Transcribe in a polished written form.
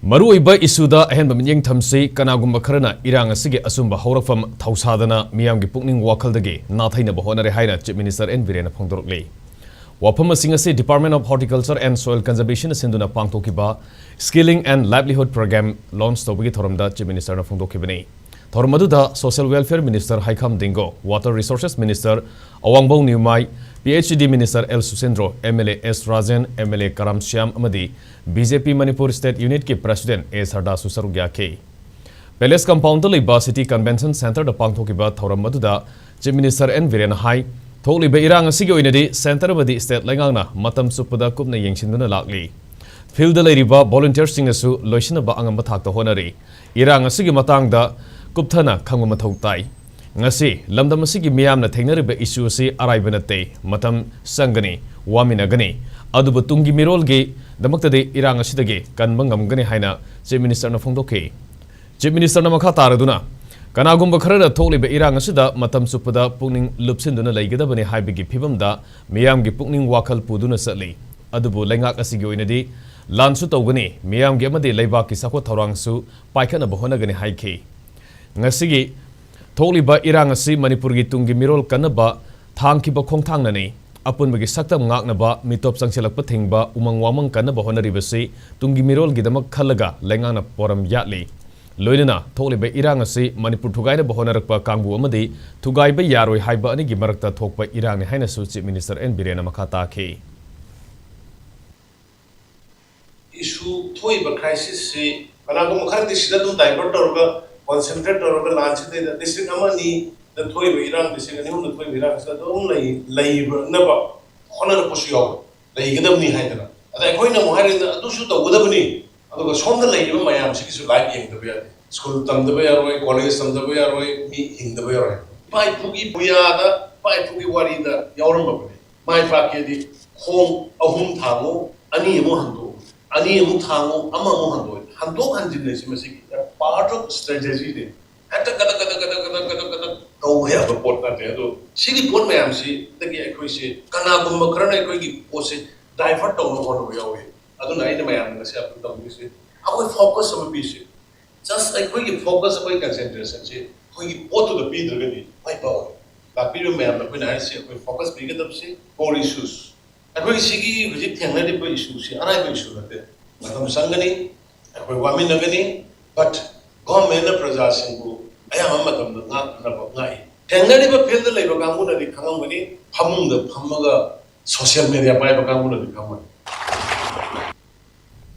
Maru oiba isuda ahenba mityeng thamsi Kanagumba Kharana Irang Asigi Achumba Hourakpham Thausadana miyamgi pukning wakhaldagi Natheinaba Hotnare haina Chief Minister Biren phongdorakli. Wafam asing asi Department of Horticulture and Soil Conservation sinduna pangthokiba Skilling and Livelihood Program launch tawbagi thoramda Chief Minister na phongdokibani. Thormaduda Social Welfare Minister Haikham Dingo, Water Resources Minister Awangbong Niumai, PhD Minister L. Susendro, MLA S. Rajan, MLA Karam Shyam Amadi, BJP Manipur State Unit ki President S. Harda Susarugya K. Palace Compound to Liba City Convention Center the Pangthokiba Thormaduda, Chief Minister N. Biren Hai, Tholi Be Irang Asigi Inadi, Center of the State Langana, Matam Supada Kupna Yengshinduna Lakli. Field the Riba volunteer singasu, Loishinaba Angamatak the Honari, Irang Asigi Matangda, Kupthana Kangumatautai. Ngasi lamdam asigi miyamna thainariba issue asi araiba natte matam sangani waminagani adubu tungi mirolgi damaktade Irang asidagi kanba ngamgani haina Chief Minister na phongdoke. Chief Minister na makha taraduna Kanagumba Kharana tholiba Irang asida matam supada pukning lupsinduna laigadabani haibigi phibamda miyamgi pukning wakhal puduna satli adubu lengak asigi oinadi lansu tawgani miyamgi amadi leibaki sakho thorangsu paikhana bahonagani haikhi. Ngasigi Tholiba Irang asi Manipuri tungi mirol kanaba thangkiba khongthangnani apunbagi saktam ngaknaba mitop sangselakpa thingba umang wamang kanaba honaribasi tungi mirol gidamak khalaga lengana poram yatli loinana tholiba Irang asi Manipur thugaina bohonarakpa kangbu amadi thugaiba yaroi haiba ani gi marakta thokpa Irang ni haina su Chief Minister N. Biren makata ke issue thoiba crisis se Kanagumba Kharana sida dum divert torga concentrate or launch the district amani the toy Iran district and the toy Iran so only live never honor posio the Yidamni Hydra. The Coina Mohari the Dushu the Udabuni, and was from the lady Mayam, she is like in the way school tam the way away, college tam the way away, me in the way. Pai Pugi Puyada, Pai Pugi Warida, Yorma, my fakedi, home a home tango, Ani Mohando, Ani Mutango, Ama Mohando, Hando Hanjin part of strategy. At the go have a port that they City port may see the Gayaquisi, Kanagumba Kharana Irang divert on one way away. I don't know any man myself to music. I will focus on a piece. Just like we focus on concentration, we go to the Peter, my power. But we remember when I say we focus bigger up, see, more issues. And we see visit the issues, and I wish you that. Madam Sangani, and we women agony. But government of Prajasingu, I am a madam not about night. Tangariba Pilda Labour Gamuna, the Kamani, Pamunda, Pamaga, social media by Gamuna, the Kamani.